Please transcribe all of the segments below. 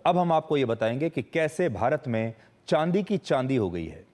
अब हम आपको ये बताएंगे कि कैसे भारत में चांदी की चांदी हो गई है।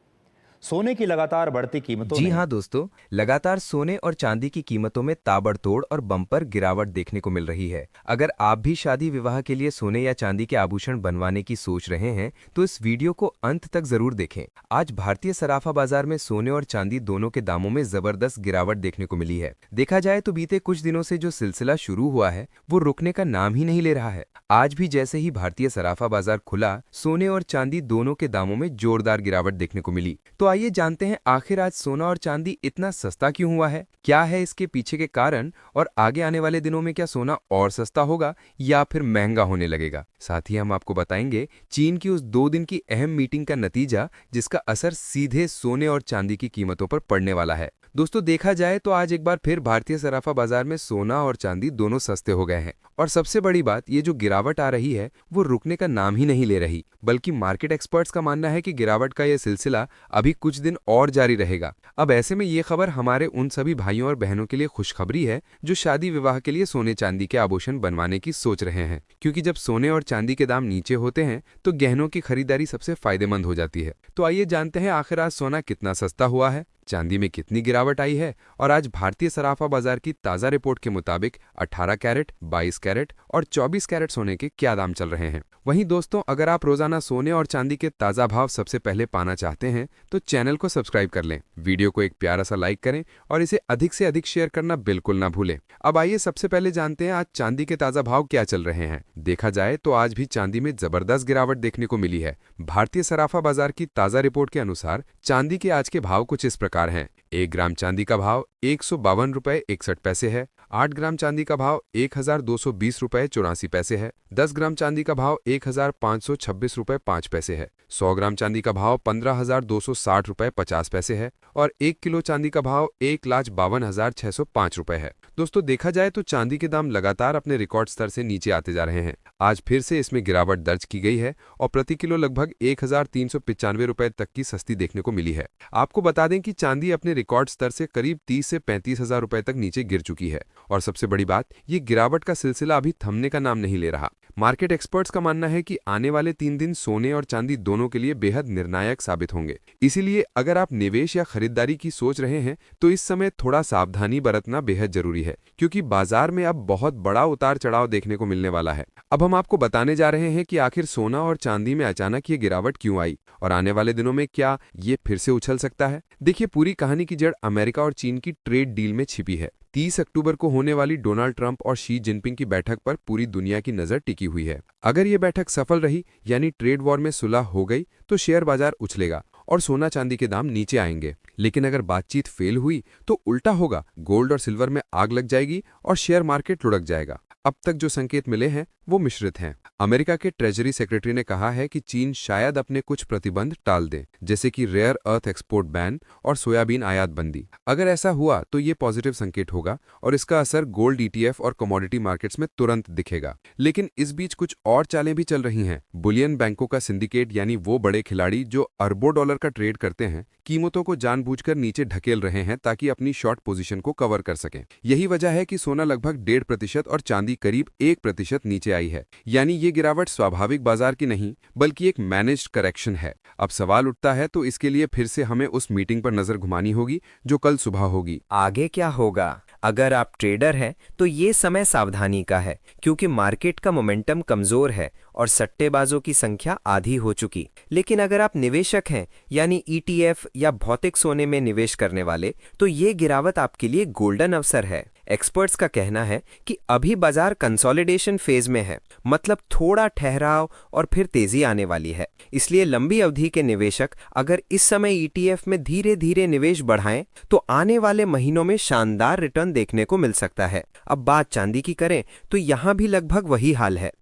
सोने की लगातार बढ़ती कीमतों जी ने हाँ दोस्तों, लगातार सोने और चांदी की कीमतों में ताबड़तोड़ और बम्पर गिरावट देखने को मिल रही है। अगर आप भी शादी विवाह के लिए सोने या चांदी के आभूषण बनवाने की सोच रहे हैं, तो इस वीडियो को अंत तक जरूर देखें। आज भारतीय सराफा बाजार में सोने और चांदी दोनों के दामों में जबरदस्त गिरावट देखने को मिली है। देखा जाए तो बीते कुछ दिनों से जो सिलसिला शुरू हुआ है, वो रुकने का नाम ही नहीं ले रहा है। आज भी जैसे ही भारतीय सराफा बाजार खुला, सोने और चांदी दोनों के दामों में जोरदार गिरावट देखने को मिली। तो आइए जानते हैं आखिर आज सोना और चांदी इतना सस्ता क्यों हुआ है, क्या है इसके पीछे के कारण, और आगे आने वाले दिनों में क्या सोना और सस्ता होगा या फिर महंगा होने लगेगा। साथ ही हम आपको बताएंगे चीन की उस 2 दिन की अहम मीटिंग का नतीजा, जिसका असर सीधे सोने और चांदी की कीमतों पर पड़ने वाला है। दोस्तों, देखा जाए तो आज एक बार फिर भारतीय सराफा बाजार में सोना और चांदी दोनों सस्ते हो गए हैं। और सबसे बड़ी बात, ये जो गिरावट आ रही है वो रुकने का नाम ही नहीं ले रही, बल्कि मार्केट एक्सपर्ट्स का मानना है कि गिरावट का यह सिलसिला अभी कुछ दिन और जारी रहेगा। अब ऐसे में ये खबर हमारे उन सभी भाइयों और बहनों के लिए खुशखबरी है जो शादी विवाह के लिए सोने चांदी के आभूषण बनवाने की सोच रहे हैं, क्योंकि जब सोने और चांदी के दाम नीचे होते हैं तो गहनों की खरीदारी सबसे फायदेमंद हो जाती है। तो आइए जानते हैं आखिर आज सोना कितना सस्ता हुआ है, चांदी में कितनी गिरावट आई है, और आज भारतीय सराफा बाजार की ताजा रिपोर्ट के मुताबिक 18 कैरेट, 22 कैरेट और 24 कैरेट सोने के क्या दाम चल रहे हैं। वहीं दोस्तों, अगर आप रोजाना सोने और चांदी के ताजा भाव सबसे पहले पाना चाहते हैं तो चैनल को सब्सक्राइब कर लें, वीडियो को एक प्यारा सा लाइक करें और इसे अधिक से अधिक शेयर करना बिल्कुल ना भूलें। अब आइए सबसे पहले जानते हैं आज चांदी के ताजा भाव क्या चल रहे हैं। देखा जाए तो आज भी चांदी में जबरदस्त गिरावट देखने को मिली है। भारतीय सराफा बाजार की ताजा रिपोर्ट के अनुसार चांदी के आज के भाव कुछ इस प्रकार हैं। 1 ग्राम चांदी का भाव 152 रुपए 61 पैसे है। 8 ग्राम चांदी का भाव 1220 रुपए 84 पैसे है। 10 ग्राम चांदी का भाव 1526 रुपए 5 पैसे है। 100 ग्राम चांदी का भाव 15,260 रुपए 50 पैसे है और 1 किलो चांदी का भाव 1,52,605 रुपए है। दोस्तों, देखा जाए तो चांदी के दाम लगातार अपने रिकॉर्ड स्तर से नीचे आते जा रहे हैं। आज फिर से इसमें गिरावट दर्ज की गई है और प्रति किलो लगभग 1,395 रुपए तक की सस्ती देखने को मिली है। आपको बता दें कि चांदी अपने रिकॉर्ड स्तर से करीब 30 से 35 हजार रुपए तक नीचे गिर चुकी है। और सबसे बड़ी बात, ये गिरावट का सिलसिला अभी थमने का नाम नहीं ले रहा। मार्केट एक्सपर्ट्स का मानना है कि आने वाले 3 दिन सोने और चांदी दोनों के लिए बेहद निर्णायक साबित होंगे। इसीलिए अगर आप निवेश या खरीदारी की सोच रहे हैं तो इस समय थोड़ा सावधानी बरतना बेहद जरूरी है, क्योंकि बाजार में अब बहुत बड़ा उतार चढ़ाव देखने को मिलने वाला है। अब हम आपको बताने जा रहे हैं कि आखिर सोना और चांदी में अचानक ये गिरावट क्यों आई और आने वाले दिनों में क्या ये फिर से उछल सकता है। देखिए, पूरी कहानी की जड़ अमेरिका और चीन की ट्रेड डील में छिपी है। 30 अक्टूबर को होने वाली डोनाल्ड ट्रंप और शी जिनपिंग की बैठक पर पूरी दुनिया की नजर टिकी हुई है। अगर ये बैठक सफल रही, यानी ट्रेड वॉर में सुलह हो गई, तो शेयर बाजार उछलेगा और सोना चांदी के दाम नीचे आएंगे। लेकिन अगर बातचीत फेल हुई तो उल्टा होगा, गोल्ड और सिल्वर में आग लग जाएगी और शेयर मार्केट लुढ़क जाएगा। अब तक जो संकेत मिले हैं वो मिश्रित हैं। अमेरिका के ट्रेजरी सेक्रेटरी ने कहा है कि चीन शायद अपने कुछ प्रतिबंध टाल दे, जैसे कि रेयर अर्थ एक्सपोर्ट बैन और सोयाबीन आयात बंदी। अगर ऐसा हुआ तो ये पॉजिटिव संकेत होगा और इसका असर गोल्ड ईटीएफ और कमोडिटी मार्केट्स में तुरंत दिखेगा। लेकिन इस बीच कुछ और चालें भी चल रही हैं। बुलियन बैंकों का सिंडिकेट, यानी वो बड़े खिलाड़ी जो अरबों डॉलर का ट्रेड करते हैं, कीमतों को जानबूझकर नीचे ढकेल रहे हैं ताकि अपनी शॉर्ट पोजीशन को कवर कर सकें। यही वजह है कि सोना लगभग 1.5% और चांदी करीब 1% नीचे आई है। यानी ये गिरावट स्वाभाविक बाजार की नहीं, बल्कि एक मैनेज्ड करेक्शन है। अब सवाल उठता है तो इसके लिए फिर से हमें उस मीटिंग पर नजर घुमानी होगी जो कल सुबह होगी। आगे क्या होगा? अगर आप ट्रेडर हैं तो ये समय सावधानी का है, क्योंकि मार्केट का मोमेंटम कमजोर है और सट्टेबाजों की संख्या आधी हो चुकी। लेकिन अगर आप निवेशक हैं, यानी ईटीएफ या भौतिक सोने में निवेश करने वाले, तो ये गिरावट आपके लिए गोल्डन अवसर है। एक्सपर्ट्स का कहना है कि अभी बाजार कंसोलिडेशन फेज में है, मतलब थोड़ा ठहराव और फिर तेजी आने वाली है। इसलिए लंबी अवधि के निवेशक अगर इस समय ईटीएफ में धीरे धीरे निवेश बढ़ाएं तो आने वाले महीनों में शानदार रिटर्न देखने को मिल सकता है। अब बात चांदी की करें तो यहां भी लगभग वही हाल है।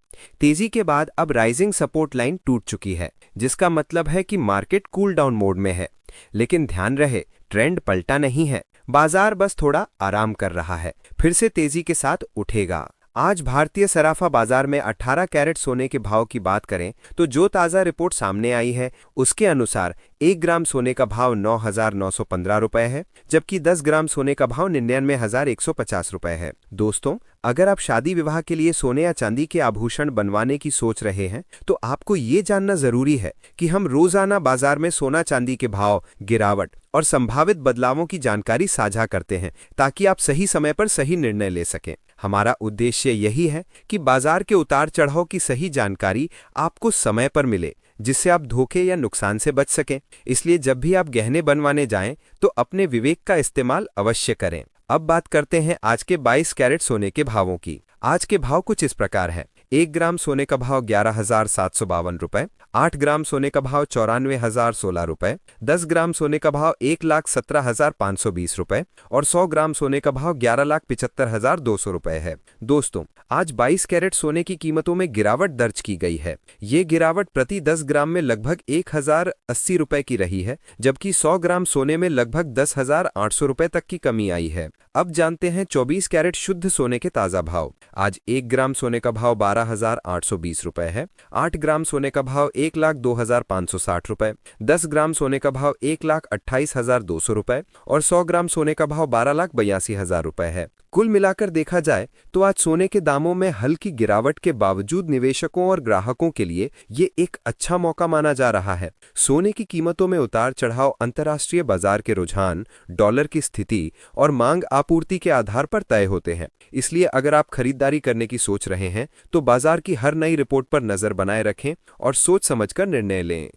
तेजी के बाद अब राइजिंग सपोर्ट लाइन टूट चुकी है, जिसका मतलब है कि मार्केट कूल डाउन मोड में है। लेकिन ध्यान रहे, ट्रेंड पलटा नहीं है, बाजार बस थोड़ा आराम कर रहा है, फिर से तेजी के साथ उठेगा। आज भारतीय सराफा बाजार में 18 कैरेट सोने के भाव की बात करें तो जो ताज़ा रिपोर्ट सामने आई है उसके अनुसार 1 ग्राम सोने का भाव 9,915 रुपए है, जबकि 10 ग्राम सोने का भाव 99,150 रुपए है। दोस्तों, अगर आप शादी विवाह के लिए सोने या चांदी के आभूषण बनवाने की सोच रहे हैं तो आपको ये जानना जरूरी है कि हम रोजाना बाजार में सोना चांदी के भाव, गिरावट और संभावित बदलावों की जानकारी साझा करते हैं ताकि आप सही समय पर सही निर्णय ले सकें। हमारा उद्देश्य यही है कि बाजार के उतार चढ़ाव की सही जानकारी आपको समय पर मिले, जिससे आप धोखे या नुकसान से बच सकें। इसलिए जब भी आप गहने बनवाने जाएं तो अपने विवेक का इस्तेमाल अवश्य करें। अब बात करते हैं आज के 22 कैरेट सोने के भावों की। आज के भाव कुछ इस प्रकार है। 1 ग्राम सोने का भाव 11,752 रुपए, 8 ग्राम सोने का भाव 94,016 रुपए, 10 ग्राम सोने का भाव 1,17,520 रुपए और 100 ग्राम सोने का भाव 11,75,200 रुपए है। दोस्तों, आज 22 कैरेट सोने की कीमतों में गिरावट दर्ज की गई है। ये गिरावट प्रति 10 ग्राम में लगभग 1,080 रुपए की रही है, जबकि 100 ग्राम सोने में लगभग 10,800 रुपए तक की कमी आई है। अब जानते हैं 24 कैरेट शुद्ध सोने के ताजा भाव। आज 1 ग्राम सोने का भाव 12,820 रुपए है, 8 ग्राम सोने का भाव 1,02,560 रुपए, 10 ग्राम सोने का भाव 1,28,200 रुपए और 100 ग्राम सोने का भाव 12,82,000 रुपए है। कुल मिलाकर देखा जाए तो आज सोने के दामों में हल्की गिरावट के बावजूद निवेशकों और ग्राहकों के लिए ये एक अच्छा मौका माना जा रहा है। सोने की कीमतों में उतार चढ़ाव अंतर्राष्ट्रीय बाजार के रुझान, डॉलर की स्थिति और मांग आपूर्ति के आधार पर तय होते हैं। इसलिए अगर आप खरीदारी करने की सोच रहे हैं तो बाजार की हर नई रिपोर्ट पर नजर बनाए रखें और सोच समझकर निर्णय लें।